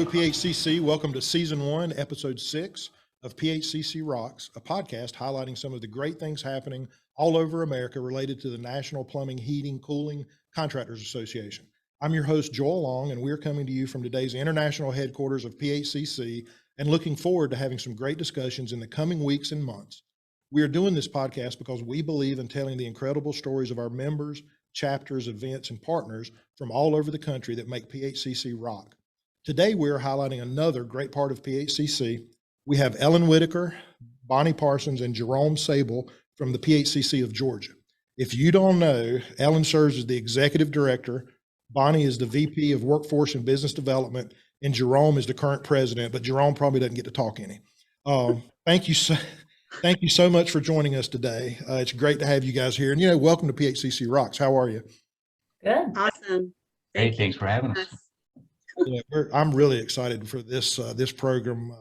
Hello, PHCC. Welcome to Season 1, Episode 6 of PHCC Rocks, a podcast highlighting some of the great things happening all over America related to the National Plumbing, Heating, Cooling Contractors Association. I'm your host, Joel Long, and we're coming to you from today's international headquarters of PHCC and looking forward to having some great discussions in the coming weeks and months. We are doing this podcast because we believe in telling the incredible stories of our members, chapters, events, and partners from all over the country that make PHCC rock. Today, we're highlighting another great part of PHCC. We have Ellen Whitaker, Bonnie Parsons, and Jeromes Background from the PHCC of Georgia. If you don't know, Ellen serves as the Executive Director, Bonnie is the VP of Workforce and Business Development, and Jerome is the current President, but Jerome probably doesn't get to talk any. Thank you so much for joining us today. It's great to have you guys here. And, welcome to PHCC Rocks. How are you? Good. Awesome. Hey, thanks for having us. Yeah, I'm really excited for this program.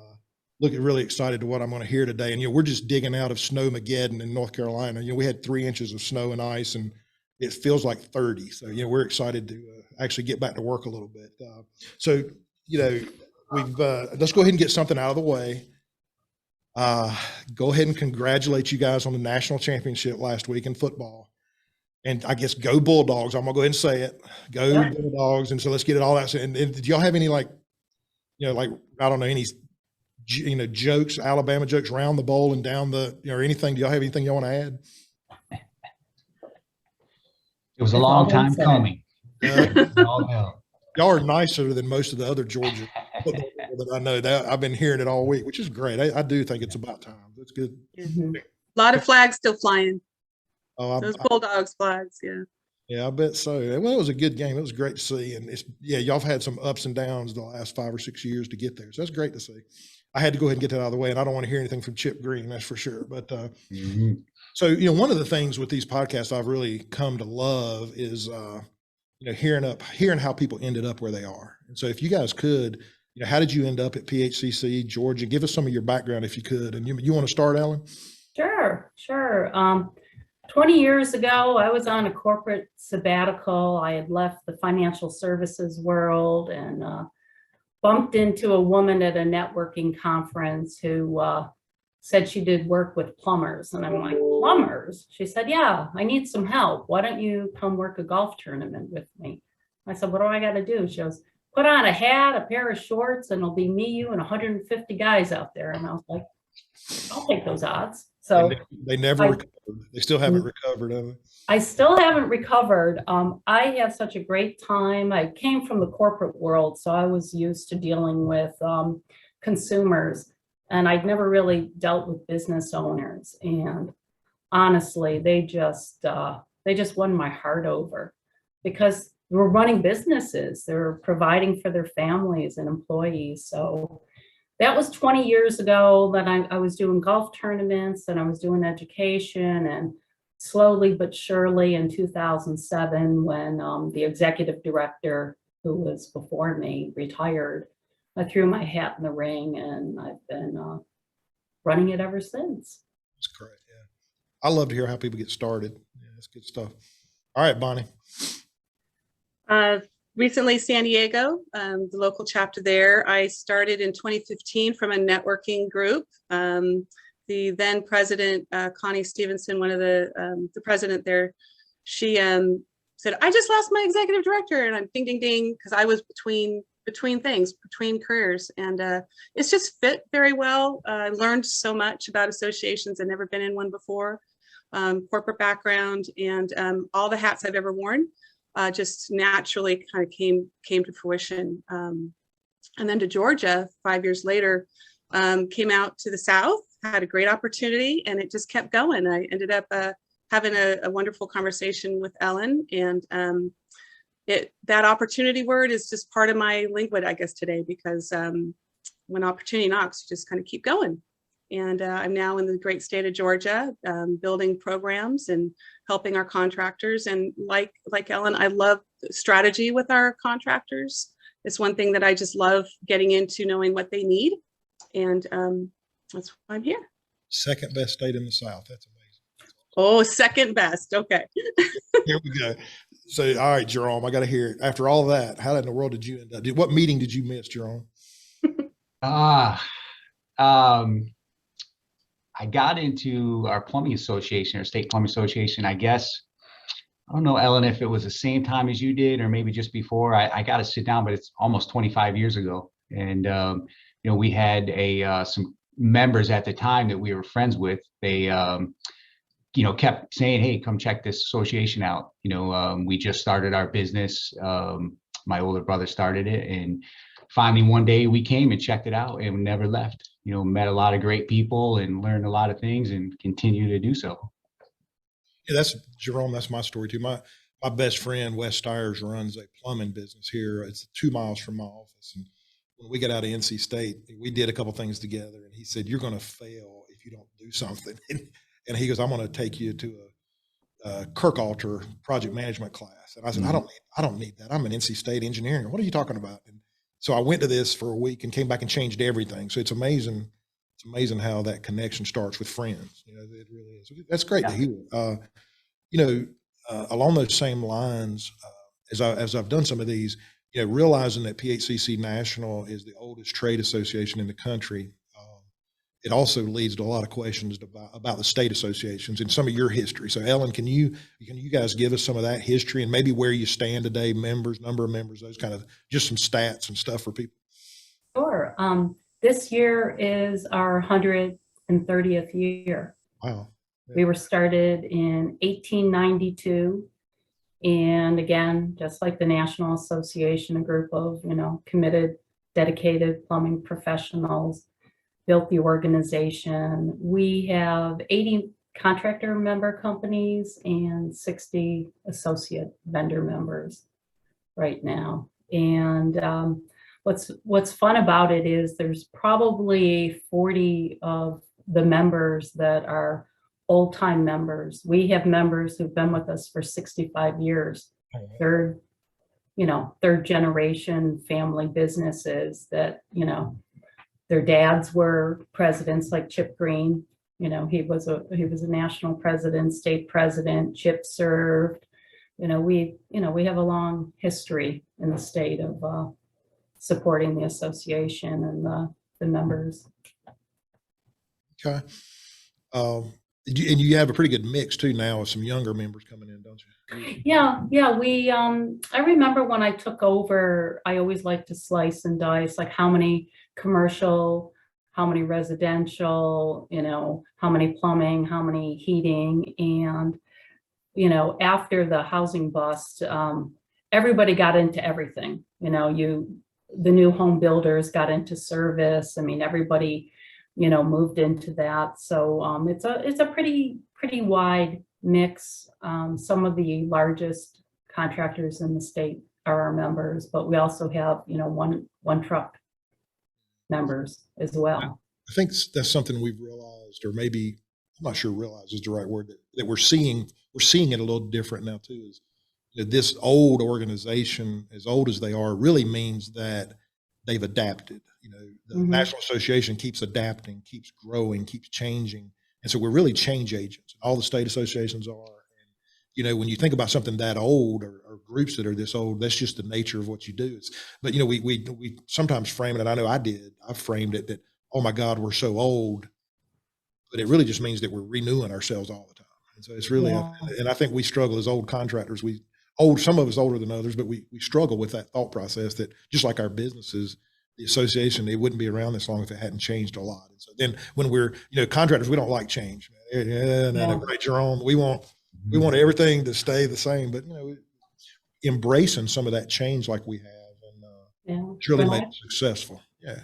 Really excited to what I'm going to hear today. And we're just digging out of Snowmageddon in North Carolina. We had 3 inches of snow and ice, and it feels like 30. So we're excited to actually get back to work a little bit. Let's go ahead and get something out of the way. Go ahead and congratulate you guys on the national championship last week in football. And I guess go Bulldogs. I'm gonna go ahead and say it. Go Bulldogs. And so let's get it all out. And did y'all have any I don't know, any jokes, Alabama jokes around the bowl and down or anything? Do y'all have anything y'all want to add? It was a long time coming. Y'all are nicer than most of the other Georgia football people that I know. That I've been hearing it all week, which is great. I do think it's about time. That's good. Mm-hmm. A lot of flags still flying. Oh, those Bulldogs flags, yeah. Yeah, I bet so. Well, it was a good game. It was great to see, and y'all have had some ups and downs the last 5 or 6 years to get there. So that's great to see. I had to go ahead and get that out of the way, and I don't want to hear anything from Chip Green, that's for sure. But So one of the things with these podcasts I've really come to love is hearing how people ended up where they are. And so if you guys could, how did you end up at PHCC Georgia? Give us some of your background if you could. And you want to start, Ellen? Sure. 20 years ago, I was on a corporate sabbatical. I had left the financial services world and bumped into a woman at a networking conference who said she did work with plumbers. And I'm like, plumbers? She said, yeah, I need some help. Why don't you come work a golf tournament with me? I said, what do I got to do? She goes, put on a hat, a pair of shorts, and it'll be me, you, and 150 guys out there. And I was like, I'll take those odds. So they never recovered. They still haven't recovered, have they? I still haven't recovered. I had such a great time. I came from the corporate world, so I was used to dealing with consumers, and I'd never really dealt with business owners. And honestly, they just won my heart over because we're running businesses. They're providing for their families and employees. So that was 20 years ago that I was doing golf tournaments and I was doing education, and slowly but surely in 2007, when the executive director who was before me retired, I threw my hat in the ring, and I've been running it ever since. That's great. Yeah. I love to hear how people get started. Yeah, that's good stuff. All right, Bonnie. Recently, San Diego, the local chapter there. I started in 2015 from a networking group. The then president, Connie Stevenson, one of the president there, she said, I just lost my executive director. And I'm ding, ding, ding, because I was between careers. And it's just fit very well. I learned so much about associations. I've never been in one before. Corporate background, and all the hats I've ever worn. Just naturally kind of came to fruition. And then to Georgia 5 years later, came out to the South, had a great opportunity, and it just kept going. I ended up having a wonderful conversation with Ellen, and that opportunity word is just part of my linguit, I guess, today, because when opportunity knocks, you just kind of keep going. And I'm now in the great state of Georgia, building programs and helping our contractors. And like Ellen, I love strategy with our contractors. It's one thing that I just love getting into, knowing what they need. And that's why I'm here. Second best state in the South. That's amazing. Oh, second best. Okay. Here we go. So, all right, Jerome, I got to hear it. After all of that, how in the world did you end up? What meeting did you miss, Jerome? Ah, um, I got into our plumbing association, our state plumbing association, I guess. I don't know, Ellen, if it was the same time as you did, or maybe just before. I got to sit down, but it's almost 25 years ago. And, we had some members at the time that we were friends with. They, kept saying, "Hey, come check this association out." We just started our business. My older brother started it, and finally one day we came and checked it out, and we never left. Met a lot of great people and learned a lot of things, and continue to do so. Yeah, that's Jerome. That's my story too. My best friend Wes Stires runs a plumbing business here. It's 2 miles from my office, and when we got out of NC State, we did a couple things together. And he said, "You're going to fail if you don't do something." And he goes, "I'm going to take you to a Kirkhalter project management class." And I said, Mhm. I don't need that. I'm an NC State engineering. What are you talking about?" And so I went to this for a week and came back and changed everything. So it's amazing. It's amazing how that connection starts with friends. It really is. That's great to Yeah. hear. You know, along those same lines, as I've done some of these, realizing that PHCC National is the oldest trade association in the country, it also leads to a lot of questions about the state associations and some of your history. So, Ellen, can you guys give us some of that history and maybe where you stand today, members, number of members, those kind of just some stats and stuff for people? Sure. This year is our 130th year. Wow. We were started in 1892. And again, just like the National Association, a group of, committed, dedicated plumbing professionals built the organization. We have 80 contractor member companies and 60 associate vendor members right now. And what's fun about it is there's probably 40 of the members that are old-time members. We have members who've been with us for 65 years. Third generation family businesses that, their dads were presidents like Chip Green. He was a national president, state president. Chip served. We have a long history in the state of supporting the association and the members. Okay. And you have a pretty good mix too now with some younger members coming in, don't you? Yeah. We I remember when I took over, I always like to slice and dice, like how many commercial, how many residential, how many plumbing, how many heating. And after the housing bust, everybody got into everything. The new home builders got into service. I mean, everybody moved into that. So it's a pretty wide mix. Some of the largest contractors in the state are our members, but we also have one truck members as well. I think that's something we've realized, or maybe I'm not sure realize is the right word, that we're seeing it a little different now too. Is this old organization, as old as they are, really means that they've adapted. The National Association keeps adapting, keeps growing, keeps changing. And so we're really change agents. All the state associations are. And, when you think about something that old or groups that are this old, that's just the nature of what you do. But, we sometimes frame it, and I know I framed it that, oh my God, we're so old. But it really just means that we're renewing ourselves all the time. And so it's really, and I think we struggle as old contractors. Some of us older than others, but we struggle with that thought process that just like our businesses, the association, it wouldn't be around this long if it hadn't changed a lot. And so then when we're, contractors, we don't like change. Right, Jerome, we want everything to stay the same, but embracing some of that change like we have, and it's really made it successful. Yeah.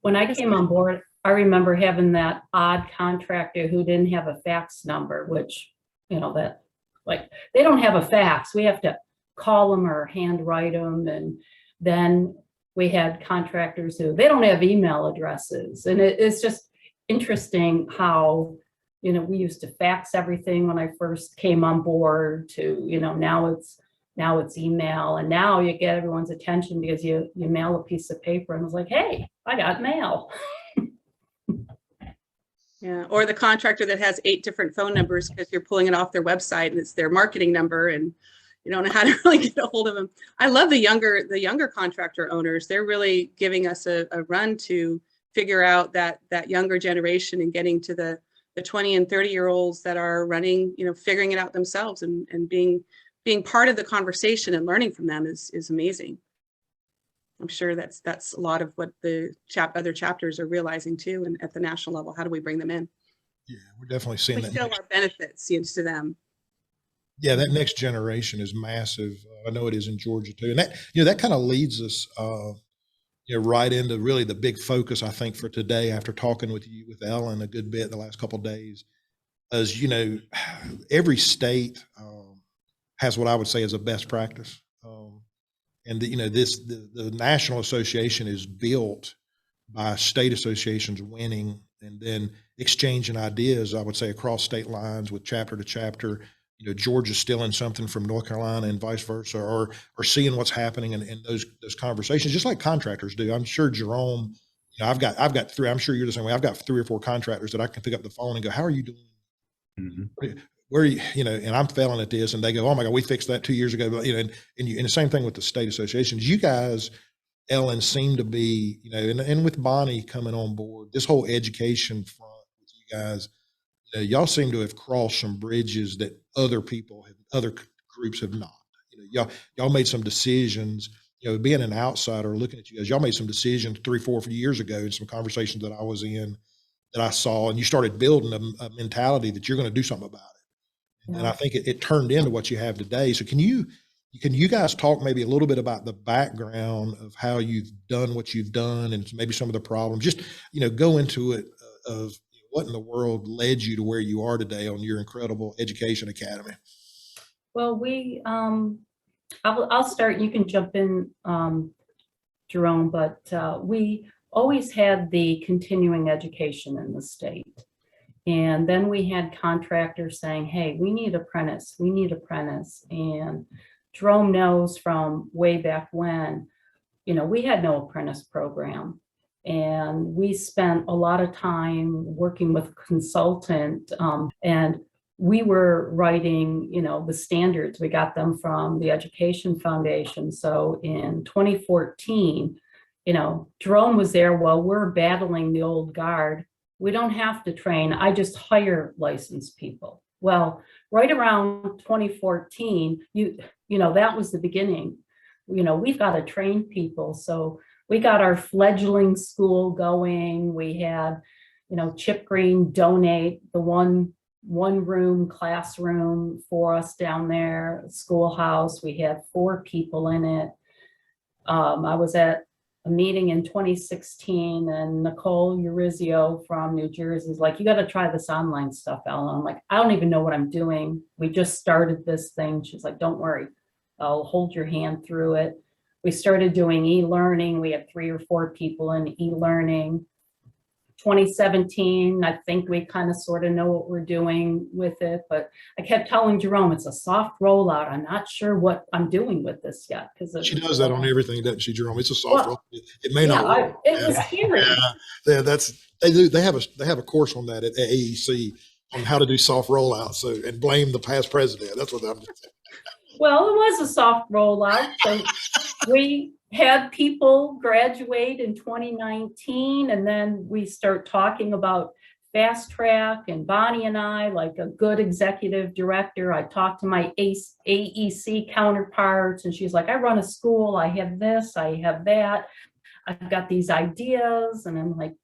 When I came on board, I remember having that odd contractor who didn't have a fax number, which, that like they don't have a fax. We have to call them or handwrite them. And then we had contractors who they don't have email addresses. And it's just interesting how, we used to fax everything when I first came on board to, now it's email. And now you get everyone's attention because you mail a piece of paper and it's like, hey, I got mail. Yeah, or the contractor that has 8 different phone numbers because you're pulling it off their website and it's their marketing number and you don't know how to really get a hold of them. I love the younger contractor owners. They're really giving us a run to figure out that younger generation and getting to the 20 and 30-year-olds that are running, figuring it out themselves and being part of the conversation and learning from them is amazing. I'm sure that's a lot of what the other chapters are realizing too, and at the national level, how do we bring them in? Yeah, we're definitely seeing We that. still our benefits to them. Yeah, that next generation is massive. I know it is in Georgia too, and that kind of leads us, right into really the big focus I think for today. After talking with Ellen a good bit the last couple of days, as every state has what I would say is a best practice, and the National Association is built by state associations winning and then exchanging ideas, I would say, across state lines with chapter to chapter. Georgia's stealing something from North Carolina and vice versa, or seeing what's happening in those conversations, just like contractors do. I'm sure Jerome, I've got three, I'm sure you're the same way. I've got 3 or 4 contractors that I can pick up the phone and go, how are you doing? Mhm. Where are you, and I'm failing at this, and they go, oh my God, we fixed that 2 years ago. But, and the same thing with the state associations. You guys, Ellen, seem to be, and with Bonnie coming on board, this whole education front with you guys, y'all seem to have crossed some bridges that other groups have not. Y'all made some decisions. Being an outsider looking at you guys, y'all made some decisions 3, 4 years ago in some conversations that I was in that I saw, and you started building a mentality that you're going to do something about it. And I think it turned into what you have today. So can you guys talk maybe a little bit about the background of how you've done what you've done and maybe some of the problems? Just go into it of what in the world led you to where you are today on your incredible education academy. Well, I'll start. You can jump in, Jerome, but we always had the continuing education in the state. And then we had contractors saying, hey, we need apprentice. And Jerome knows from way back when, we had no apprentice program. And we spent a lot of time working with a consultant, and we were writing, the standards. We got them from the Education Foundation. So in 2014, Jerome was there while we're battling the old guard. We don't have to train. I just hire licensed people. Well, right around 2014, that was the beginning. We've got to train people. So we got our fledgling school going. We had, Chip Green donate the one room classroom for us down there, schoolhouse. We had 4 people in it. I was at a meeting in 2016, and Nicole Urizio from New Jersey is like, you got to try this online stuff, Ellen. I'm like, I don't even know what I'm doing. We just started this thing. She's like, don't worry, I'll hold your hand through it. We started doing e-learning. We had 3 or 4 people in e-learning. 2017, I think we kind of sort of know what we're doing with it, but I kept telling Jerome, it's a soft rollout. I'm not sure what I'm doing with this yet. Because she does that on everything, doesn't she, Jerome? It's a soft rollout. It may not work. It was scary. Yeah, they have a course on that at AEC on how to do soft rollouts. So, and blame the past president. That's what I'm saying. Well, it was a soft rollout. So we had people graduate in 2019, and then we start talking about fast track, and Bonnie and I, like a good executive director, I talked to my AEC counterparts, and she's like, I run a school, I have this, I have that, I've got these ideas. And I'm like,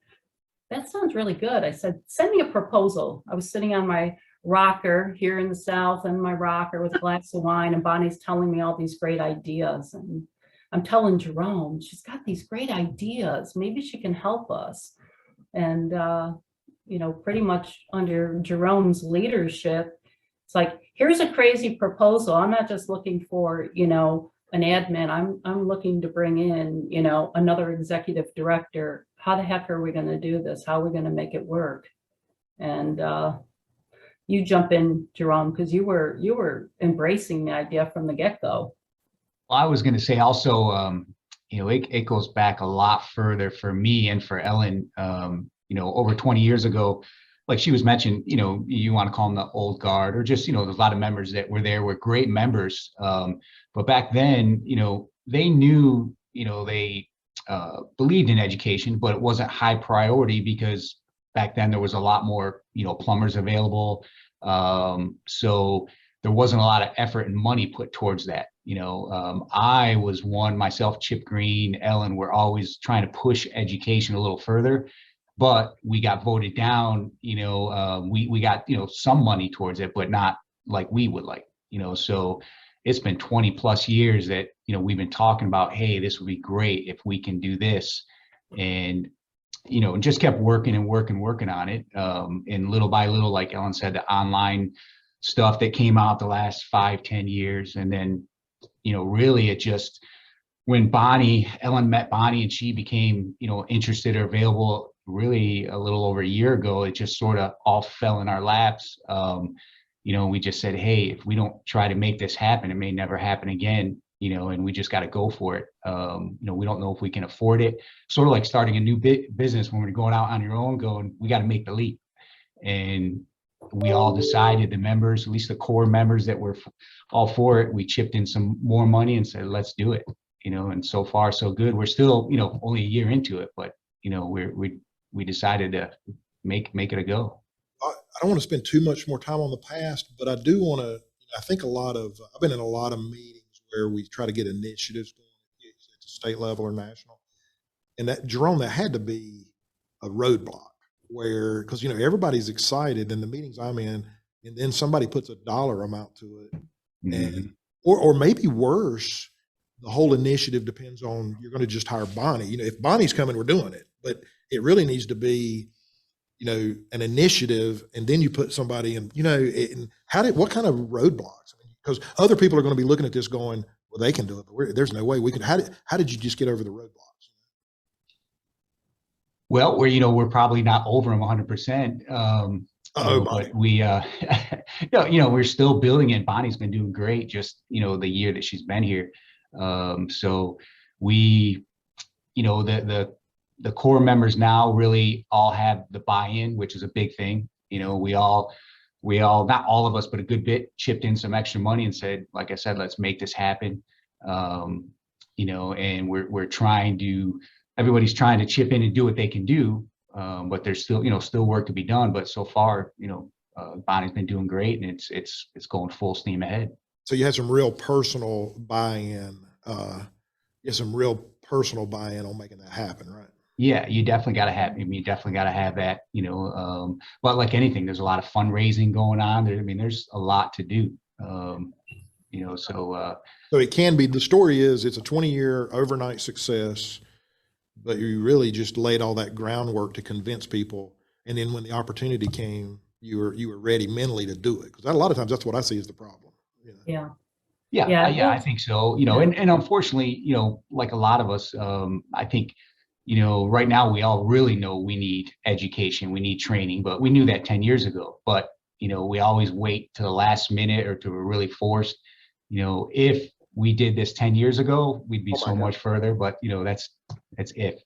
that sounds really good. I said, send me a proposal. I was sitting on my rocker here in the South, and my rocker with a glass of wine, and Bonnie's telling me all these great ideas. And I'm telling Jerome, she's got these great ideas. Maybe she can help us. And, pretty much under Jerome's leadership, it's like, here's a crazy proposal. I'm not just looking for, an admin. I'm looking to bring in, another executive director. How the heck are we going to do this? How are we going to make it work? And you jump in, Jerome, because you were embracing the idea from the get-go. Well, I was going to say also, it goes back a lot further for me and for Ellen. Over 20 years ago, like she was mentioned, you want to call them the old guard, or just, there's a lot of members that were there, were great members. But back then, they knew, believed in education, but it wasn't high priority because back then there was a lot more, plumbers available. So there wasn't a lot of effort and money put towards that. I was one myself, Chip Green, Ellen, we're always trying to push education a little further, but we got voted down. We got, some money towards it, but not like we would like, so it's been 20 plus years that, we've been talking about, hey, this would be great if we can do this. And, just kept working on it. And little by little, like Ellen said, the online stuff that came out the last 5-10 years. And then, really it just, when Ellen met Bonnie and she became, interested or available really a little over a year ago, it just sort of all fell in our laps. We just said, hey, if we don't try to make this happen, it may never happen again, and we just got to go for it. We don't know if we can afford it. Sort of like starting a new business when we're going out on your own, we got to make the leap. And we all decided, the members, at least the core members that were all for it, we chipped in some more money and said, let's do it, and so far so good. We're still, only a year into it, but, we decided to make it a go. I don't want to spend too much more time on the past, but I do want to, I think I've been in a lot of meetings where we try to get initiatives going at the state level or national. And that, Jerome, that had to be a roadblock where, because, everybody's excited in the meetings I'm in, and then somebody puts a dollar amount to it. And, or maybe worse, the whole initiative depends on, you're going to just hire Bonnie. If Bonnie's coming, we're doing it, but it really needs to be, an initiative, and then you put somebody in, and what kind of roadblocks? Because other people are going to be looking at this going, well, they can do it, but there's no way we could. How did you just get over the roadblocks? Well, we're probably not over them 100%. But we, we're still building it. Bonnie's been doing great, just, the year that she's been here. So we, the core members now really all have the buy-in, which is a big thing. We all, not all of us, but a good bit chipped in some extra money and said, like I said, let's make this happen. And we're trying to, everybody's trying to chip in and do what they can do. But there's still, still work to be done. But so far, Bonnie's been doing great, and it's going full steam ahead. So you had some real personal buy-in. On making that happen, right? Yeah, you definitely got to have. You definitely got to have that. But like anything, there's a lot of fundraising going on. There's a lot to do. So it can be. The story is it's a 20-year overnight success, but you really just laid all that groundwork to convince people, and then when the opportunity came, you were ready mentally to do it. Because a lot of times that's what I see as the problem. Yeah. Yeah, I think so. And unfortunately, like a lot of us, I think, right now we all really know we need education, we need training, but we knew that 10 years ago. But, we always wait to the last minute or to really forced. If we did this 10 years ago, we'd be so much further. But, that's if.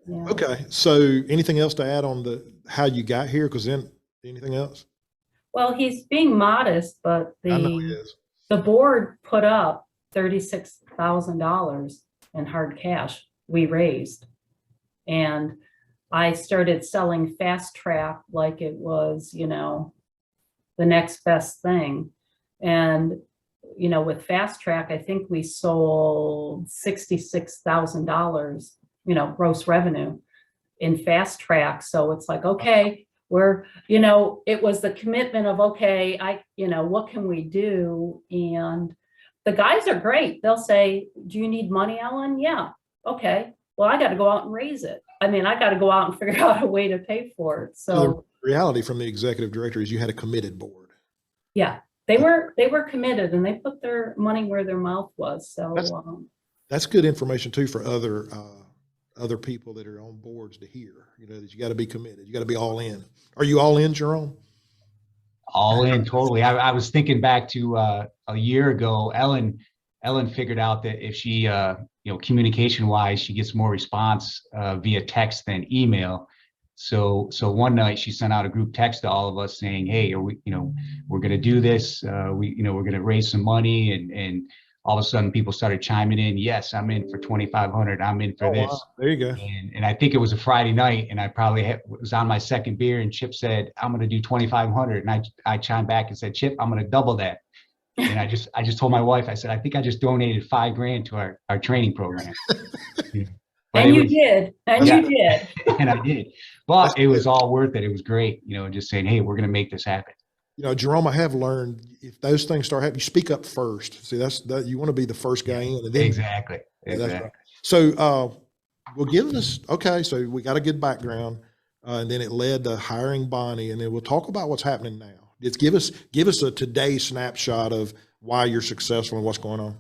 Yeah. Okay. So anything else to add on how you got here? Because then anything else? Well, he's being modest, but I know he is. the board put up $36,000 in hard cash we raised. And I started selling Fast Track like it was, the next best thing. And, with Fast Track, I think we sold $66,000, gross revenue in Fast Track. So it's like, okay, it was the commitment of, okay, what can we do? And the guys are great. They'll say, do you need money, Ellen? Yeah. Okay. Well, I got to go out and raise it. I got to go out and figure out a way to pay for it. So the reality from the executive director is you had a committed board. Yeah, they were committed, and they put their money where their mouth was. So that's good information too for other people that are on boards to hear, that you got to be committed. You got to be all in. Are you all in, Jerome? All in, totally. I was thinking back to a year ago, Ellen figured out that if she, communication wise, she gets more response via text than email. So one night she sent out a group text to all of us saying, hey, we're going to do this. We're going to raise some money and all of a sudden people started chiming in. Yes, I'm in for 2,500. I'm in for Oh, this. wow. There you go. And I think it was a Friday night, and I probably was on my second beer, and Chip said, I'm going to do 2,500. And I chimed back and said, Chip, I'm going to double that. And I just told my wife, I said, I think I just donated $5,000 to our training program. Yeah. But And you was, did, and yeah, you did. and I did, but it was all worth it. It was great, just saying, hey, we're going to make this happen. Jerome, I have learned if those things start happening, you speak up first. See, that you want to be the first guy in. And then, Exactly. yeah, that's right. So, well, give us, okay, so we got a good background, and then it led to hiring Bonnie, and then we'll talk about what's happening now. It's give us a today snapshot of why you're successful and what's going on.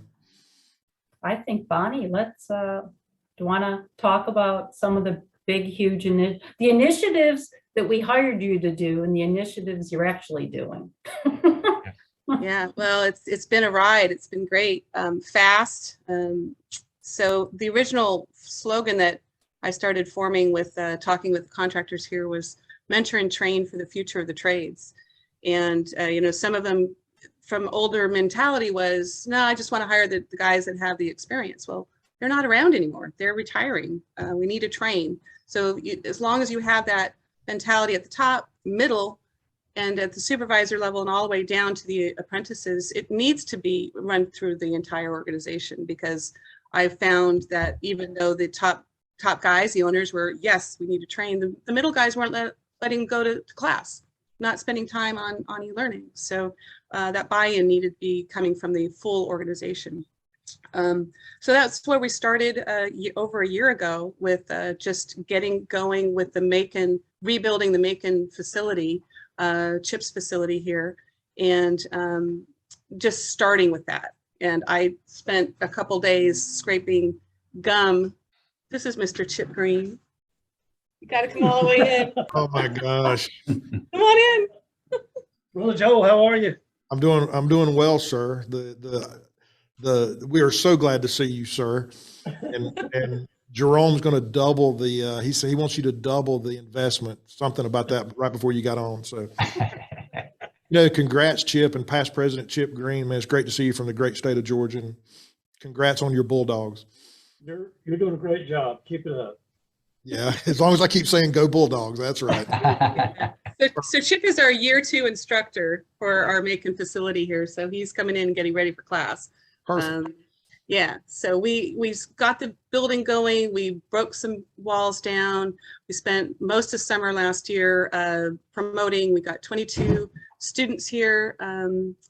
I think, Bonnie, let's, do you want to talk about some of the big, huge, the initiatives that we hired you to do and the initiatives you're actually doing? Yeah, well, it's been a ride. It's been great, fast. So the original slogan that I started forming with talking with contractors here was mentor and train for the future of the trades. And, some of them from older mentality was, no, I just want to hire the guys that have the experience. Well, they're not around anymore. They're retiring. We need to train. So as long as you have that mentality at the top, middle, and at the supervisor level and all the way down to the apprentices, it needs to be run through the entire organization, because I've found that even though the top guys, the owners were, yes, we need to train, the middle guys weren't letting go to class, not spending time on e-learning. So that buy-in needed to be coming from the full organization. So that's where we started over a year ago with just getting going with rebuilding the Macon facility, Chip's facility here, and just starting with that. And I spent a couple days scraping gum. This is Mr. Chip Green. You got to come all the way in. Oh my gosh. Come on in. Brother Joe, how are you? I'm doing well, sir. We are so glad to see you, sir. And Jerome's going to double the, he said he wants you to double the investment, something about that right before you got on. So, congrats, Chip, and past President Chip Green, man. It's great to see you from the great state of Georgia. And congrats on your Bulldogs. You're doing a great job. Keep it up. Yeah, as long as I keep saying go Bulldogs, that's right. So Chip is our year 2 instructor for our Macon facility here. So he's coming in and getting ready for class. Perfect. Yeah, so we got the building going. We broke some walls down. We spent most of summer last year promoting. We got 22 students here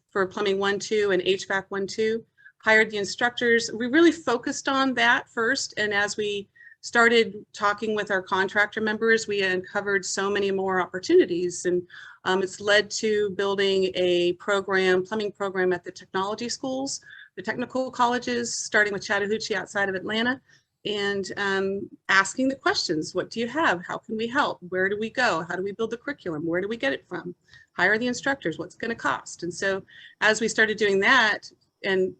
for plumbing 1-2 and HVAC 1-2. Hired the instructors. We really focused on that first, and as we started talking with our contractor members, we uncovered so many more opportunities, and it's led to building a plumbing program at the technology schools, the technical colleges, starting with Chattahoochee outside of Atlanta, and asking the questions. What do you have? How can we help? Where do we go? How do we build the curriculum? Where do we get it from? Hire the instructors. What's it going to cost? And so as we started doing that and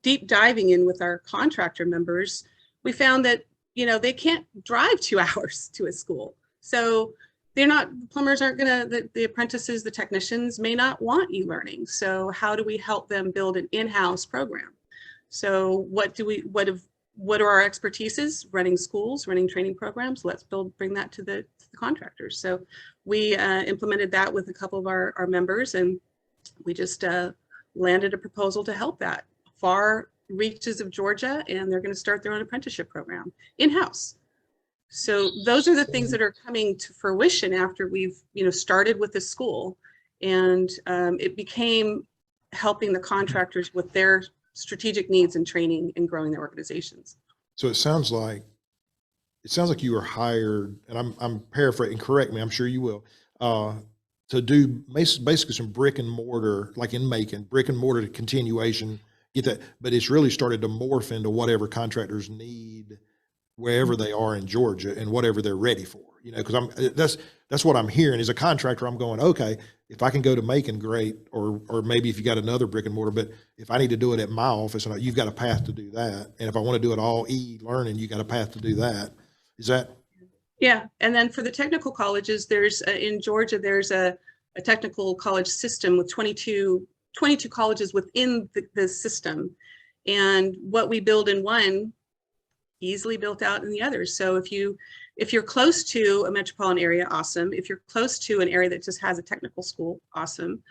deep diving in with our contractor members, we found that they can't drive 2 hours to a school. So plumbers aren't gonna, the apprentices, the technicians may not want e-learning. So how do we help them build an in-house program? So what are our expertises? Running schools, running training programs. Let's bring that to the contractors. So we implemented that with a couple of our members, and we just landed a proposal to help that. Far reaches of Georgia, and they're going to start their own apprenticeship program in-house. So those are the things that are coming to fruition after we've started with the school, and it became helping the contractors with their strategic needs and training and growing their organizations. So it sounds like you were hired, and I'm paraphrasing, correct me, I'm sure you will, to do basically some brick and mortar, like in Macon, brick and mortar continuation, get that, but it's really started to morph into whatever contractors need wherever they are in Georgia and whatever they're ready for, because that's what I'm hearing. As a contractor, I'm going, okay, if I can go to Macon, great, or maybe if you got another brick and mortar, but if I need to do it at my office, and you've got a path to do that, and if I want to do it all e-learning, you got a path to do that. Is that? Yeah, and then for the technical colleges, there's in Georgia, there's a technical college system with 22 colleges within the system. And what we build in one easily built out in the others. So if you're close to a metropolitan area, awesome. If you're close to an area that just has a technical school, awesome.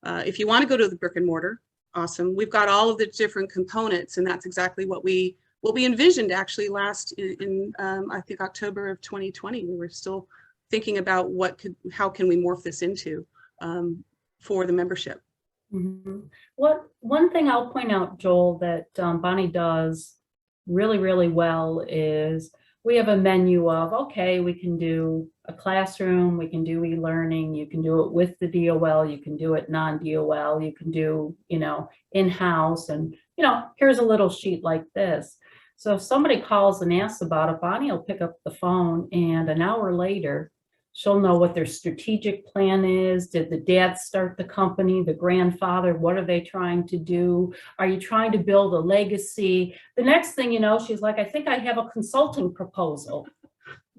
If you want to go to the brick and mortar, awesome. We've got all of the different components, and that's exactly what we envisioned actually last in I think October of 2020. We were still thinking about how can we morph this into for the membership. Mm-hmm. One thing I'll point out, Joel, that Bonnie does really, really well is we have a menu of, okay, we can do a classroom, we can do e-learning, you can do it with the DOL, you can do it non-DOL, you can do, in-house, and, here's a little sheet like this. So if somebody calls and asks about it, Bonnie will pick up the phone, and an hour later, she'll know what their strategic plan is. Did the dad start the company, the grandfather? What are they trying to do? Are you trying to build a legacy? The next thing you know, she's like, I think I have a consulting proposal.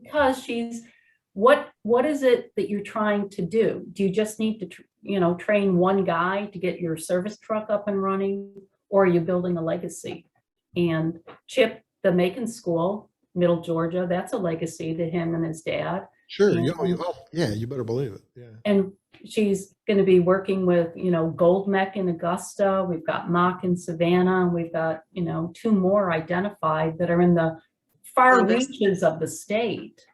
Because what is it that you're trying to do? Do you just need to, train one guy to get your service truck up and running? Or are you building a legacy? And Chip, the Macon School, Middle Georgia, that's a legacy to him and his dad. Sure. And, Yeah, you better believe it. Yeah. And she's going to be working with, Gold Mech in Augusta. We've got Mock in Savannah. And we've got, 2 more identified that are in the far reaches of the state.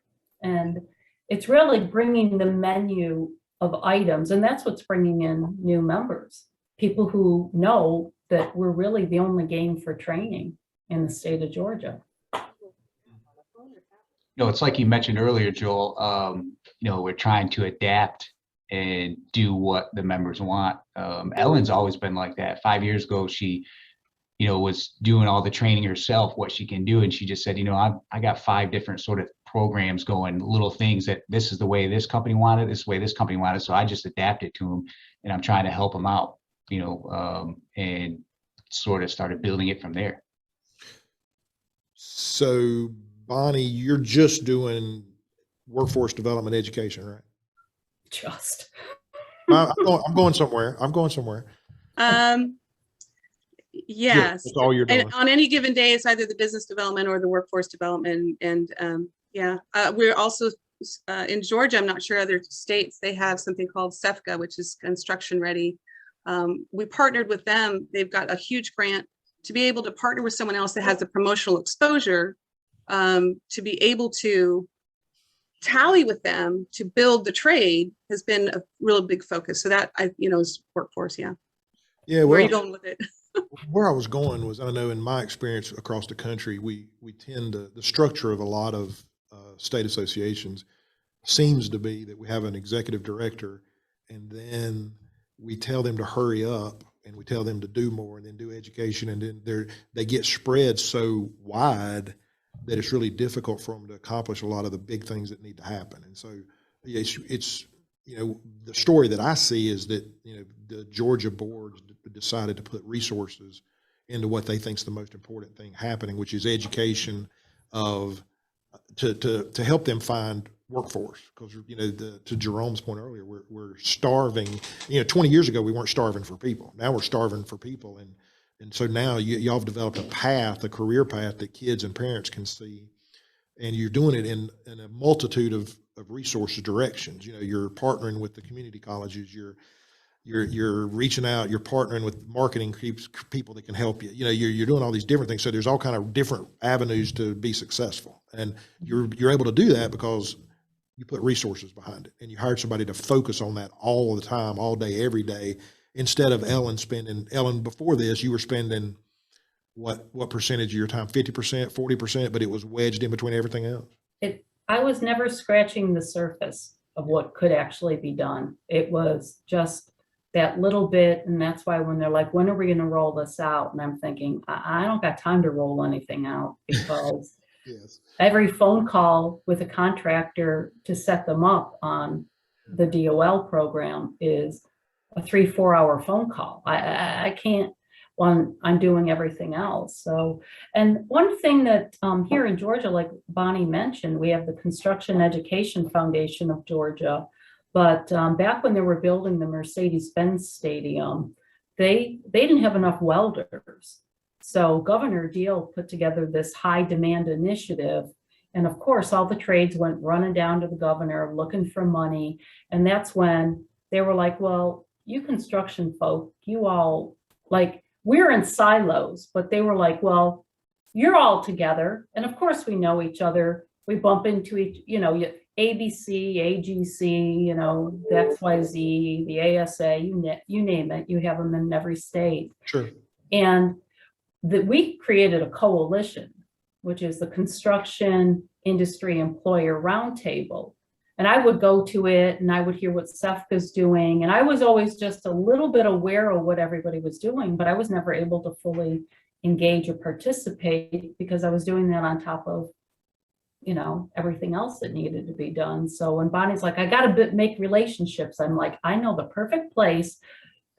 And it's really bringing the menu of items. And that's what's bringing in new members. People who know that we're really the only game for training in the state of Georgia. It's like you mentioned earlier, Joel, we're trying to adapt and do what the members want. Ellen's always been like that. 5 years ago, she, was doing all the training herself, what she can do. And she just said, I got 5 different sort of programs going, little things that this is the way this company wanted, this way this company wanted. So I just adapted to them, and I'm trying to help them out, and sort of started building it from there. So Bonnie, you're just doing workforce development education, right? Just. I'm going somewhere. Yes. That's all you're doing. And on any given day, it's either the business development or the workforce development. And we're also in Georgia. I'm not sure other states, they have something called SEFCA, which is construction ready. We partnered with them. They've got a huge grant to be able to partner with someone else that has the promotional exposure, to be able to tally with them to build the trade has been a real big focus. So that is workforce. Yeah. Yeah. Where are you going with it? Where I was going was, I know in my experience across the country, we tend to, the structure of a lot of state associations seems to be that we have an executive director, and then we tell them to hurry up, and we tell them to do more, and then do education, and then they get spread so wide that it's really difficult for them to accomplish a lot of the big things that need to happen. And so it's the story that I see is that, the Georgia board decided to put resources into what they think is the most important thing happening, which is education to help them find workforce. Because, to Jerome's point earlier, we're starving. 20 years ago, we weren't starving for people. Now we're starving for people. And so now y'all have developed a career path that kids and parents can see, and you're doing it in a multitude of resources, directions. You're partnering with the community colleges, you're reaching out, you're partnering with marketing people that can help you. You're doing all these different things. So there's all kind of different avenues to be successful, and you're able to do that because you put resources behind it, and you hired somebody to focus on that all the time, all day, every day. Instead of Ellen, before this, you were spending what percentage of your time? 50%, 40%, but it was wedged in between everything else. I was never scratching the surface of what could actually be done. It was just that little bit. And that's why when they're like, when are we going to roll this out? And I'm thinking, I don't got time to roll anything out, because Yes. Every phone call with a contractor to set them up on the DOL program is a 3-4 hour phone call. I can't, when I'm doing everything else. So, and one thing that here in Georgia, like Bonnie mentioned, we have the Construction Education Foundation of Georgia. But back when they were building the Mercedes-Benz Stadium, they didn't have enough welders. So Governor Deal put together this high demand initiative. And of course, all the trades went running down to the governor looking for money. And that's when they were like, well, you construction folk, you all, like, we're in silos, but they were like, well, you're all together. And of course, we know each other. We bump into each, ABC, AGC, the XYZ, the ASA, you name it, you have them in every state. Sure. And that we created a coalition, which is the Construction Industry Employer Roundtable. And I would go to it and I would hear what SEFCA's doing. And I was always just a little bit aware of what everybody was doing, but I was never able to fully engage or participate because I was doing that on top of, everything else that needed to be done. So when Bonnie's like, I got to make relationships, I'm like, I know the perfect place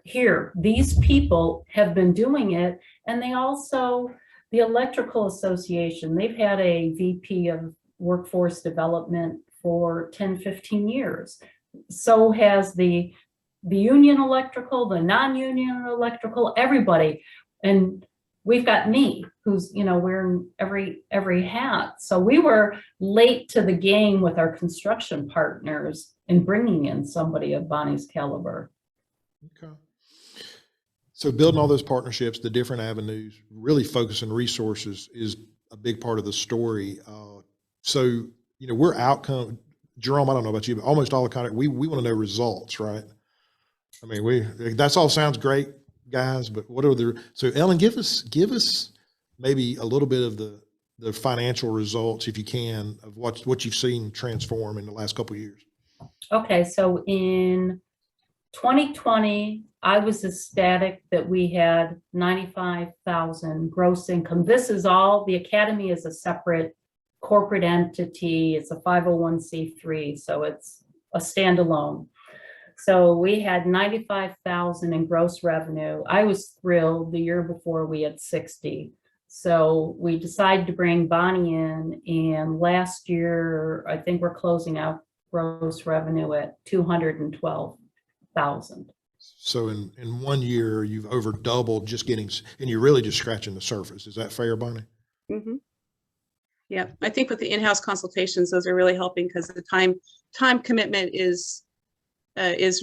here. These people have been doing it. And they also, the Electrical Association, they've had a VP of workforce development for 10, 15 years. So has the union electrical, the non-union electrical, everybody. And we've got me who's, wearing every hat. So we were late to the game with our construction partners in bringing in somebody of Bonnie's caliber. Okay. So building all those partnerships, the different avenues, really focusing resources is a big part of the story. So, we're outcome. Jerome, I don't know about you, but almost all the contract, we want to know results, right? I mean, that's all sounds great, guys, but what are so Ellen, give us maybe a little bit of the financial results, if you can, of what you've seen transform in the last couple of years. Okay, so in 2020, I was ecstatic that we had 95,000 gross income. This is all, the Academy is a separate corporate entity. It's a 501c3, so it's a standalone. So we had 95,000 in gross revenue. I was thrilled. The year before we had 60. So we decided to bring Bonnie in, and last year, I think we're closing out gross revenue at 212,000. So in 1 year, you've over doubled just getting, and you're really just scratching the surface. Is that fair, Bonnie? Mm-hmm. Yeah, I think with the in-house consultations, those are really helping because the time commitment is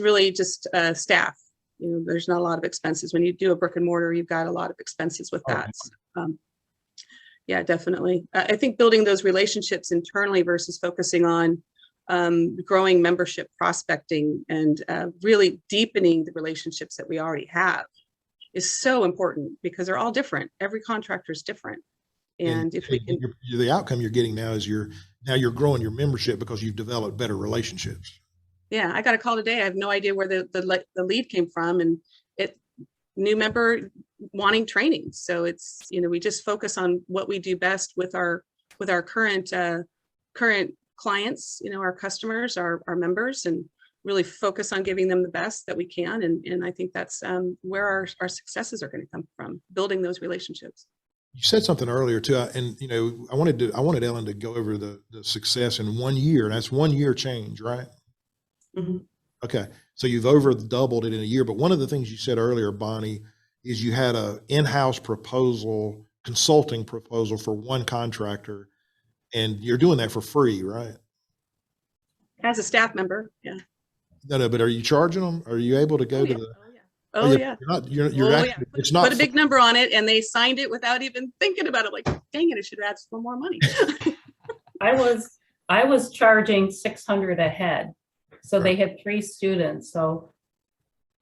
really just staff. There's not a lot of expenses. When you do a brick and mortar, you've got a lot of expenses with that. Yeah, definitely. I think building those relationships internally versus focusing on growing membership prospecting and really deepening the relationships that we already have is so important because they're all different. Every contractor is different. And if we can, the outcome you're getting now is you're growing your membership because you've developed better relationships. Yeah, I got a call today. I have no idea where the lead came from, and new member wanting training. So it's, we just focus on what we do best with our current clients, our customers, our members, and really focus on giving them the best that we can. And I think that's where our successes are going to come from, building those relationships. You said something earlier too, and I wanted Ellen to go over the success in 1 year, and that's 1 year change, right? Mm-hmm. Okay, so you've over doubled it in a year. But one of the things you said earlier, Bonnie, is you had a in-house consulting proposal for one contractor, and you're doing that for free, right? As a staff member, yeah. No, but are you charging them? Are you able to go to the? Oh yeah. You're actually, it's not. Put a big number on it, and they signed it without even thinking about it. Like, dang it, I should have asked for more money. I was charging $600 a head. So they had 3 students. So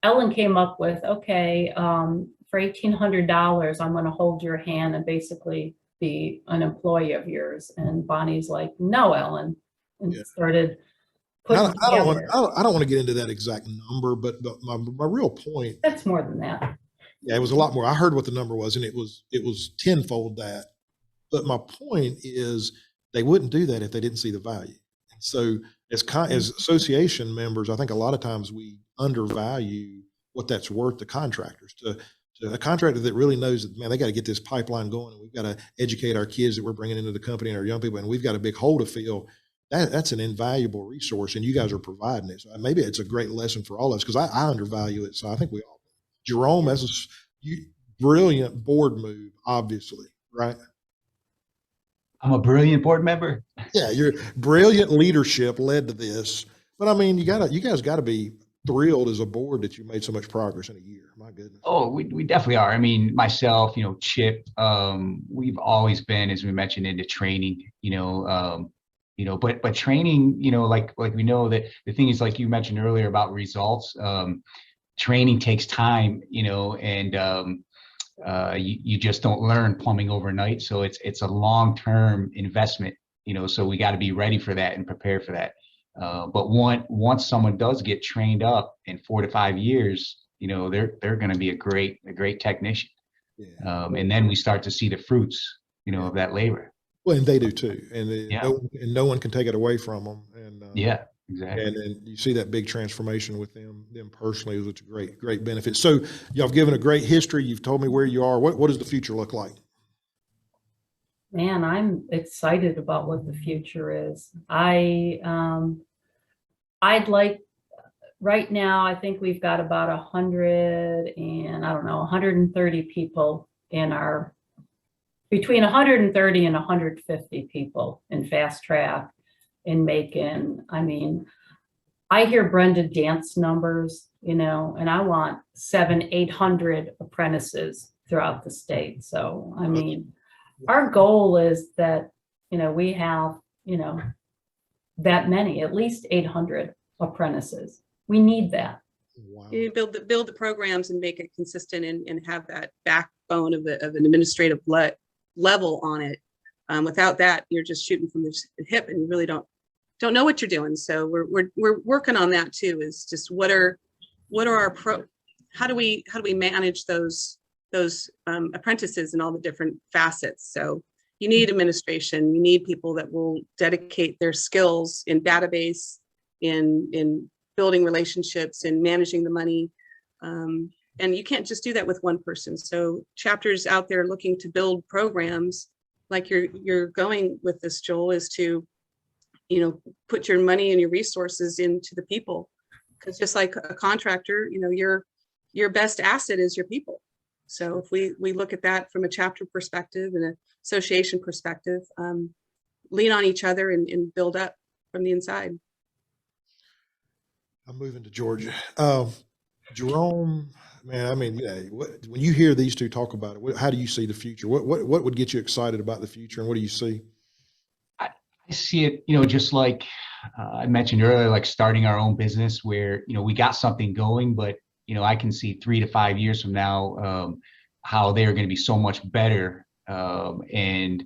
Ellen came up with, okay, for $1,800, I'm going to hold your hand and basically be an employee of yours. And Bonnie's like, no, Ellen, and started. I don't want to get into that exact number, but my real point. That's more than that. Yeah, it was a lot more. I heard what the number was, and it was tenfold that. But my point is, they wouldn't do that if they didn't see the value. And so, as association members, I think a lot of times we undervalue what that's worth to contractors. To a contractor that really knows that, man, they got to get this pipeline going, and we've got to educate our kids that we're bringing into the company and our young people, and we've got a big hole to fill. That's an invaluable resource, and you guys are providing it. So maybe it's a great lesson for all of us, because I undervalue it. So I think we all. Jerome, brilliant board move, obviously, right? I'm a brilliant board member. Yeah, your brilliant leadership led to this. But I mean, you guys gotta be thrilled as a board that you made so much progress in a year. My goodness. Oh, we definitely are. I mean, myself, Chip, we've always been, as we mentioned, into training, but training, like we know that the thing is, like you mentioned earlier about results, training takes time, and you just don't learn plumbing overnight. So it's a long-term investment, so we got to be ready for that and prepare for that. But once someone does get trained up in 4 to 5 years, they're going to be a great technician. Yeah. And then we start to see the fruits, of that labor. Well, and they do too. And Yeah. no one can take it away from them. And Yeah, exactly. and then you see that big transformation with them personally, which is a great benefit. So y'all have given a great history. You've told me where you are. What does the future look like? Man, I'm excited about what the future is. I'd like, right now, I think we've got about 130 people between 130 and 150 people in fast track in Macon. I mean, I hear Brenda dance numbers, and I want 700-800 apprentices throughout the state. So, I mean, our goal is that, we have, that many, at least 800 apprentices. We need that. Wow. You build the programs and make it consistent and have that backbone of an administrative level on it. Without that, you're just shooting from the hip, and you really don't know what you're doing. So we're working on that too. Is just how do we manage those apprentices and all the different facets. So you need administration. You need people that will dedicate their skills in database, in building relationships, in managing the money. And you can't just do that with one person. So chapters out there looking to build programs like you're going with this, Joel, is to, put your money and your resources into the people. Because just like a contractor, your best asset is your people. So if we look at that from a chapter perspective and an association perspective, lean on each other and build up from the inside. I'm moving to Georgia. Jerome, man, I mean, when you hear these two talk about it, how do you see the future? What would get you excited about the future, and what do you see? I see it, just like I mentioned earlier, like starting our own business where, we got something going, but, I can see 3 to 5 years from now how they're going to be so much better and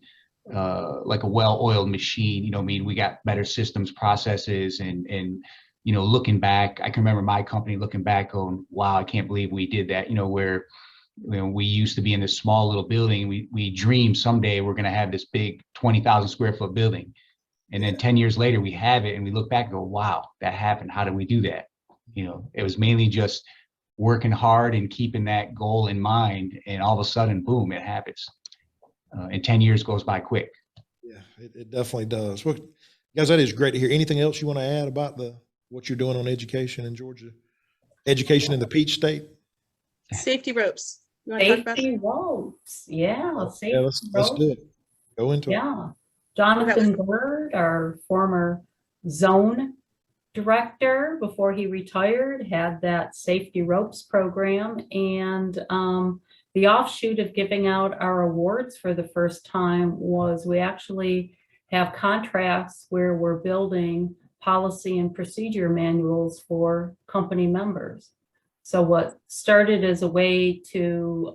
like a well-oiled machine. We got better systems, processes, and looking back, I can remember my company looking back going, wow, I can't believe we did that, where we used to be in this small little building. We dreamed someday we're going to have this big 20,000 square foot building. And then 10 years later, we have it and we look back and go, wow, that happened. How did we do that? It was mainly just working hard and keeping that goal in mind. And all of a sudden, boom, it happens. And 10 years goes by quick. Yeah, it definitely does. Well, guys, that is great to hear. Anything else you want to add about what you're doing on education in Georgia? Education in the Peach State? Safety ropes. You want to talk about Safety ropes. Yeah, safety Yeah, let's ropes. do it. Go into it. Yeah. Jonathan Bird, our former zone director, before he retired, had that safety ropes program. And the offshoot of giving out our awards for the first time was we actually have contracts where we're building policy and procedure manuals for company members. So what started as a way to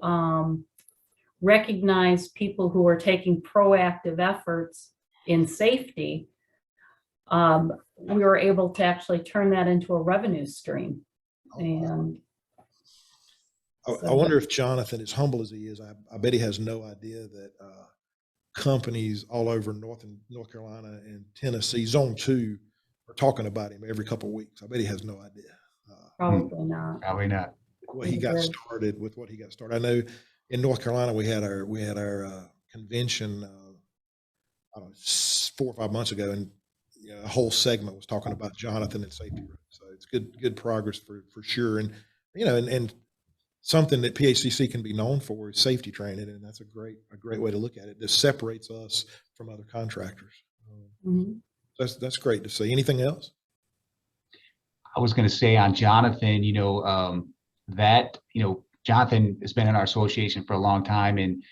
recognize people who are taking proactive efforts in safety, we were able to actually turn that into a revenue stream. And I wonder if Jonathan, as humble as he is, I bet he has no idea that companies all over North Carolina and Tennessee, Zone 2, are talking about him every couple of weeks. I bet he has no idea. probably not. Probably not. What he got started. I know in North Carolina we had our convention I don't know, 4 or 5 months ago, and a whole segment was talking about Jonathan and safety ropes. So it's good progress for sure. And and something that PHCC can be known for is safety training, and that's a great way to look at it. This separates us from other contractors. Mhm. That's great to see. Anything else? I was going to say on Jonathan, Jonathan has been in our association for a long time, and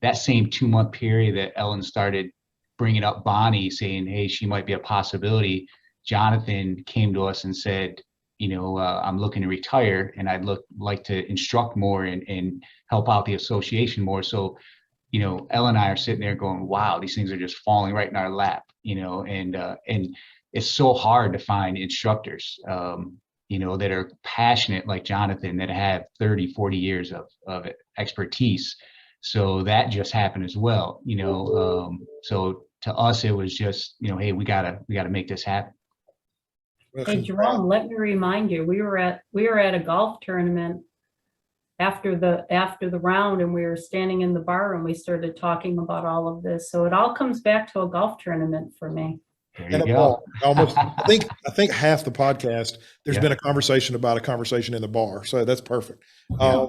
that same 2-month period that Ellen started bringing up Bonnie, saying, hey, she might be a possibility, Jonathan came to us and said, I'm looking to retire, and I'd like to instruct more and help out the association more. So, Ellen and I are sitting there going, wow, these things are just falling right in our lap, and it's so hard to find instructors, that are passionate like Jonathan, that have 30, 40 years of expertise. So that just happened as well, so to us, it was just, hey, we gotta make this happen. Well, Hey, Jerome, let me remind you, we were at a golf tournament after the round, and we were standing in the bar and we started talking about all of this. So it all comes back to a golf tournament for me. There And you a go. bar. Almost, I think half the podcast, there's Yeah. been a conversation about a conversation in the bar. So that's perfect. Yeah.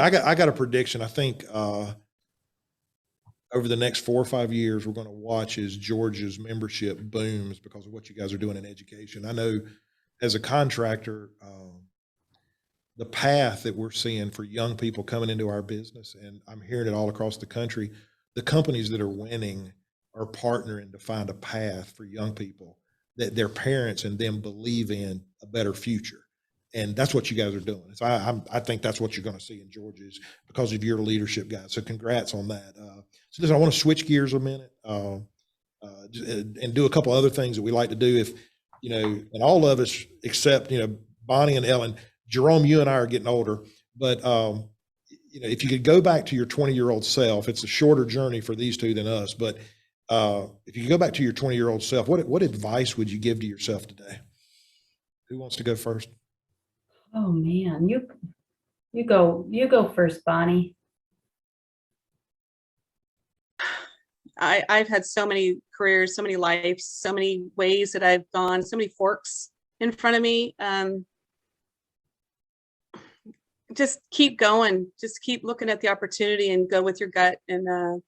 I got a prediction. I think over the next 4 or 5 years, we're going to watch as Georgia's membership booms because of what you guys are doing in education. I know as a contractor, the path that we're seeing for young people coming into our business, and I'm hearing it all across the country, the companies that are winning are partnering to find a path for young people that their parents and them believe in a better future. And that's what you guys are doing. So I think that's what you're going to see in Georgia is because of your leadership, guys. So congrats on that. So listen, I want to switch gears a minute and do a couple other things that we like to do. If, and all of us except, Bonnie and Ellen, Jerome, you and I are getting older, but if you could go back to your 20-year-old self, it's a shorter journey for these two than us, but if you could go back to your 20-year-old self, what advice would you give to yourself today? Who wants to go first? Oh man, you go first, Bonnie. I've had so many careers, so many lives, so many ways that I've gone, so many forks in front of me. Just keep going. Just keep looking at the opportunity and go with your gut and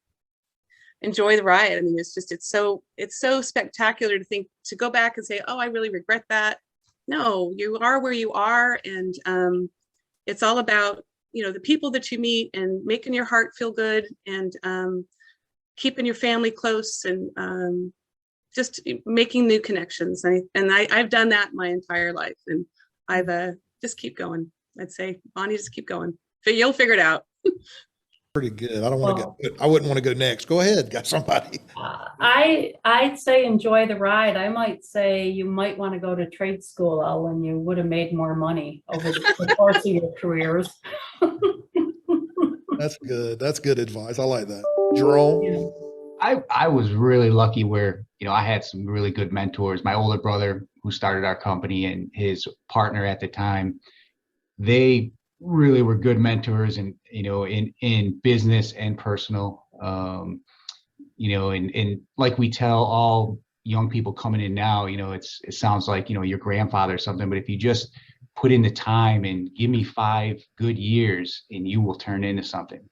enjoy the ride. I mean, it's so spectacular to go back and say, oh, I really regret that. No, you are where you are, and it's all about the people that you meet and making your heart feel good and keeping your family close and just making new connections. I've done that my entire life, and I've just keep going. I'd say, Bonnie, just keep going. You'll figure it out. Pretty good. I don't want to go. I wouldn't want to go next. Go ahead. Got somebody. I'd say enjoy the ride. I might say you might want to go to trade school, Ellen. You would have made more money over the course of your careers. That's good. That's good advice. I like that. Jerome? Yeah. I was really lucky where, I had some really good mentors. My older brother who started our company and his partner at the time, they really were good mentors and, in business and personal, and like we tell all young people coming in now, it sounds like, your grandfather or something, but if you just put in the time and give me 5 good years and you will turn into something.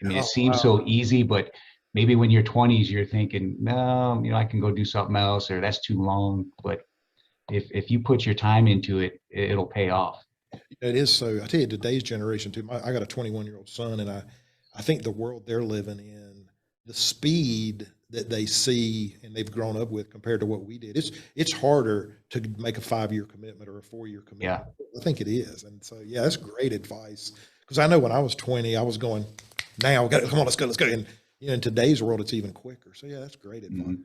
It seems so easy, but maybe when you're 20s, you're thinking, no, I can go do something else, or that's too long. But if you put your time into it, it'll pay off. It is so. I tell you, today's generation too. I got a 21-year-old son, and I think the world they're living in, the speed that they see and they've grown up with compared to what we did, it's harder to make a 5-year commitment or a 4-year commitment. Yeah. I think it is, and so yeah, that's great advice. Because I know when I was 20, I was going, now come on, let's go. And in today's world, it's even quicker. So yeah, that's great advice. Mm-hmm.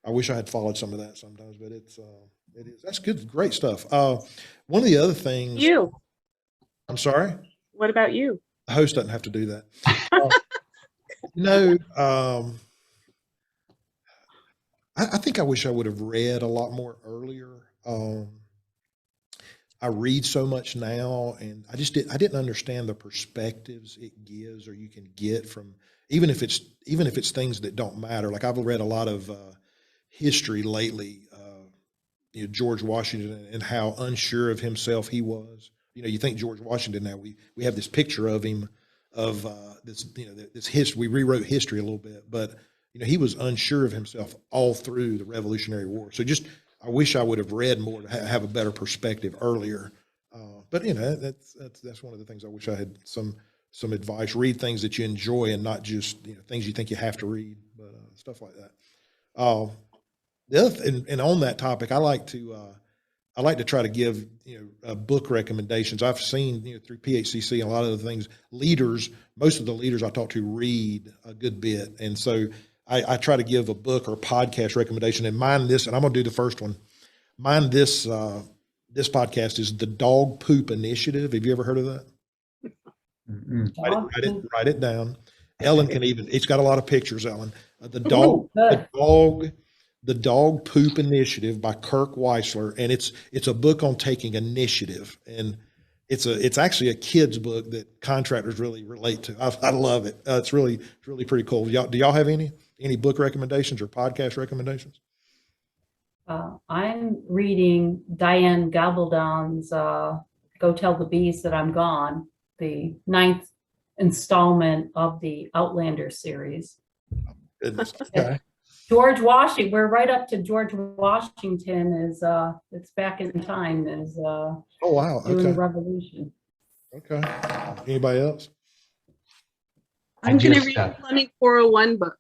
I wish I had followed some of that sometimes, but it is. That's good, great stuff. One of the other things. You. I'm sorry? What about you? The host doesn't have to do that. I think I wish I would have read a lot more earlier. I read so much now, and I didn't understand the perspectives it gives, or you can get from, even if it's things that don't matter. Like I've read a lot of history lately, George Washington and how unsure of himself he was you think George Washington now, we have this picture of him of this, this history. We rewrote history a little bit, but he was unsure of himself all through the Revolutionary War. So I wish I would have read more to have a better perspective earlier. But that's one of the things I wish I had some advice. Read things that you enjoy and not just things you think you have to read, but stuff like that. The other and on that topic, I like to try to give book recommendations. I've seen through PHCC and a lot of the things, most of the leaders I talk to read a good bit, and so I try to give a book or podcast recommendation. And mine and I'm going to do the first one. Mine this podcast is the Dog Poop Initiative. Have you ever heard of that? Write it down. Ellen can it's got a lot of pictures, Ellen. The Dog Poop Initiative by Kirk Weisler, and it's a book on taking initiative, and it's actually a kid's book that contractors really relate to. I love it. It's really pretty cool. Do y'all have any book recommendations or podcast recommendations? I'm reading Diane Gabaldon's Go Tell the Bees That I'm Gone, the 9th installment of the Outlander series. Goodness. Okay. George Washington, we're right up to George Washington it's back in time Oh wow. doing Okay. the revolution. Okay. Anybody else? I'm going to just, read the Plumbing 401 book.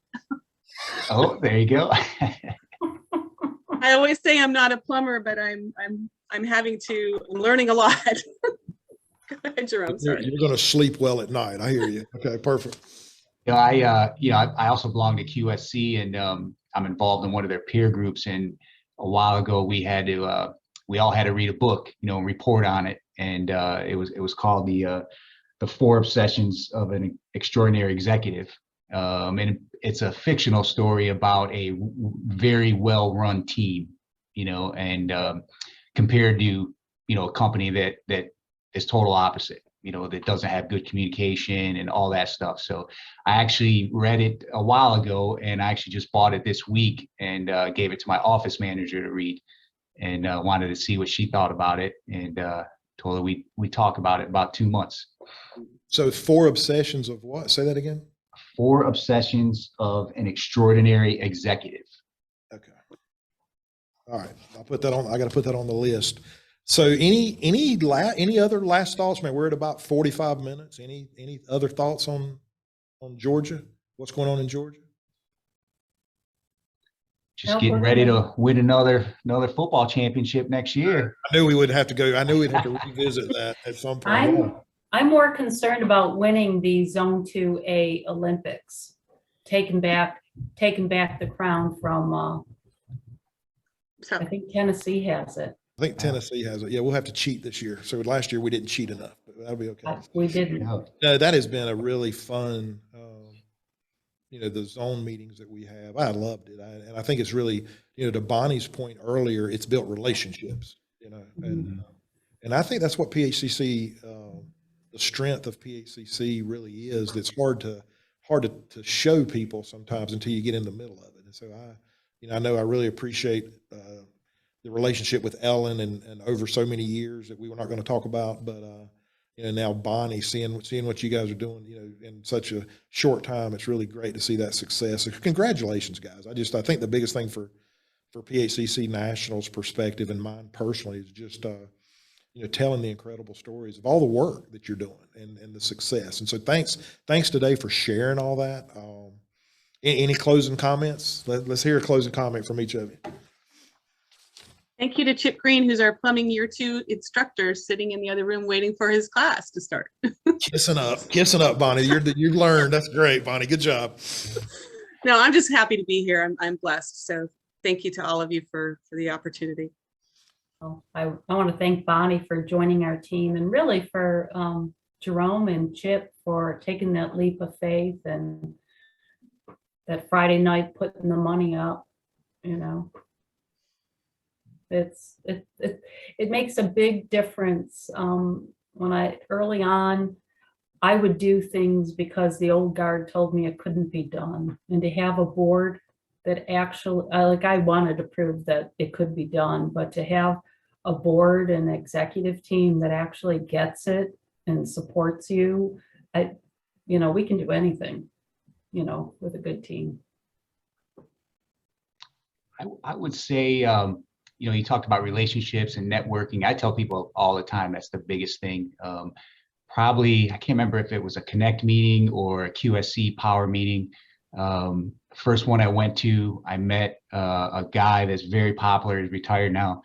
Oh, there you go. I always say I'm not a plumber, but I'm learning a lot. Go ahead, Jerome. Sorry. You're going to sleep well at night. I hear you. Okay, perfect. I also belong to QSC, and I'm involved in one of their peer groups. And a while ago, we all had to read a book, and report on it. And it was called the 4 Obsessions of an Extraordinary Executive. And it's a fictional story about a very well-run team, and compared to a company that is total opposite. That doesn't have good communication and all that stuff. So I actually read it a while ago, and I actually just bought it this week and gave it to my office manager to read, and wanted to see what she thought about it, and told her we talk about it about 2 months. So 4 obsessions of what? Say that again. 4 Obsessions of an Extraordinary Executive. Okay. All right. I'll put that on. I got to put that on the list. So any other last thoughts, man? We're at about 45 minutes. Any other thoughts on Georgia? What's going on in Georgia? Just getting ready to win another football championship next year. I knew we would have to go. I knew we'd have to revisit that at some point. I'm more concerned about winning the Zone 2A Olympics, taking back the crown from I think Tennessee has it. I think Tennessee has it. Yeah, we'll have to cheat this year. So last year we didn't cheat enough, but that'll be okay. We didn't. No, that has been a really fun, the zone meetings that we have. I loved it. And I think it's really, to Bonnie's point earlier, it's built relationships, and I think that's what PHCC, the strength of PHCC really is. It's hard to show people sometimes until you get in the middle of it. And so I know I really appreciate the relationship with Ellen and over so many years that we were not going to talk about, but now Bonnie, seeing what you guys are doing, in such a short time, it's really great to see that success. So congratulations, guys. I think the biggest thing for PHCC National's perspective and mine personally is just telling the incredible stories of all the work that you're doing and the success. And so thanks today for sharing all that. Any closing comments? Let's hear a closing comment from each of you. Thank you to Chip Green, who's our plumbing year 2 instructor, sitting in the other room waiting for his class to start. Kissing up, Bonnie. You learned. That's great, Bonnie. Good job. No, I'm just happy to be here. I'm blessed. So thank you to all of you for the opportunity. Well, I want to thank Bonnie for joining our team, and really for Jerome and Chip for taking that leap of faith and that Friday night putting the money up. It makes a big difference. Early on, I would do things because the old guard told me it couldn't be done, and to have a board that actually, I wanted to prove that it could be done, but to have a board and executive team that actually gets it and supports you, we can do anything, with a good team. I would say, you talked about relationships and networking. I tell people all the time, that's the biggest thing. Probably, I can't remember if it was a Connect meeting or a QSC Power meeting. First one I went to, I met a guy that's very popular, he's retired now.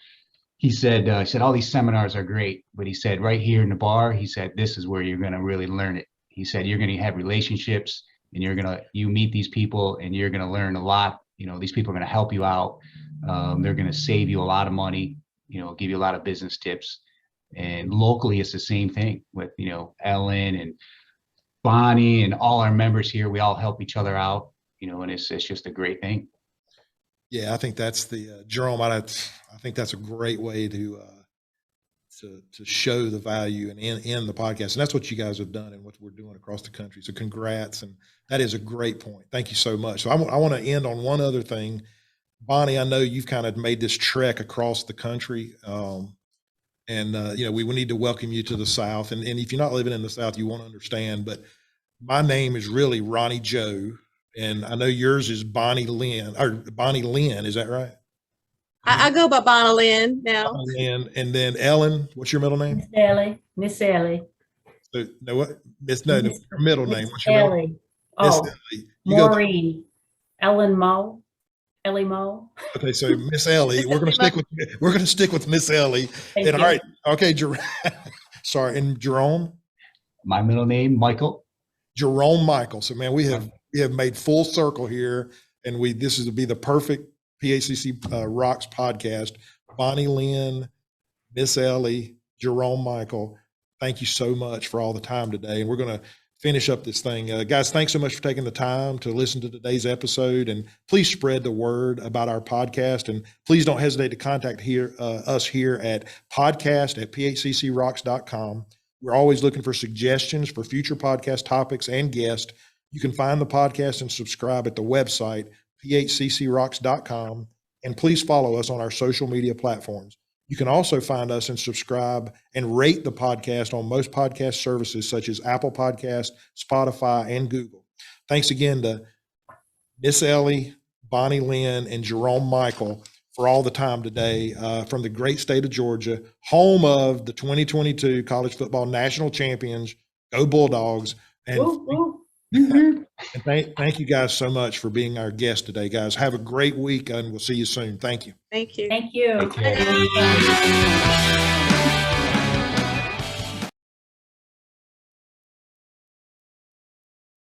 He said, all these seminars are great, but he said, right here in the bar, he said, this is where you're going to really learn it. He said, you're going to have relationships and you meet these people and you're going to learn a lot. These people are going to help you out. They're going to save you a lot of money, give you a lot of business tips. And locally, it's the same thing with, Ellen and Bonnie and all our members here. We all help each other out, and it's just a great thing. Yeah, I think that's the Jerome. I think that's a great way to show the value and in the podcast, and that's what you guys have done and what we're doing across the country. So congrats, and that is a great point. Thank you so much. So I want to end on one other thing, Bonnie. I know you've kind of made this trek across the country, and we need to welcome you to the South. And if you're not living in the South, you won't understand. But my name is really Ronnie Joe. And I know yours is Bonnie Lynn, or Bonnie Lynn, is that right? I go by Bonnie Lynn now. Bonnie Lynn. And then Ellen, what's your middle name? Miss Ellie. So, no, what? Your middle name. Miss What's your middle name? Ellie. Oh, Ellie. Maureen. Ellen Moe. Ellie Moe. Okay, so Miss Ellie, we're gonna stick with Miss Ellie. Thank And you. all right, okay, sorry, and Jerome? My middle name, Michael. Jerome Michael. So man, we have made full circle here, and this is to be the perfect PHCC Rocks podcast. Bonnie Lynn, Miss Ellie, Jerome Michael, thank you so much for all the time today. And we're going to finish up this thing. Guys, thanks so much for taking the time to listen to today's episode, and please spread the word about our podcast, and please don't hesitate to contact us here at podcast@phccrocks.com. We're always looking for suggestions for future podcast topics and guests. You can find the podcast and subscribe at the website, phccrocks.com, and please follow us on our social media platforms. You can also find us and subscribe and rate the podcast on most podcast services such as Apple Podcasts, Spotify, and Google. Thanks again to Miss Ellie, Bonnie Lynn, and Jerome Michael for all the time today from the great state of Georgia, home of the 2022 college football national champions. Go Bulldogs. And and thank you guys so much for being our guest today, guys. Have a great week, and we'll see you soon. Thank you. Thank you. Thank you. Take care.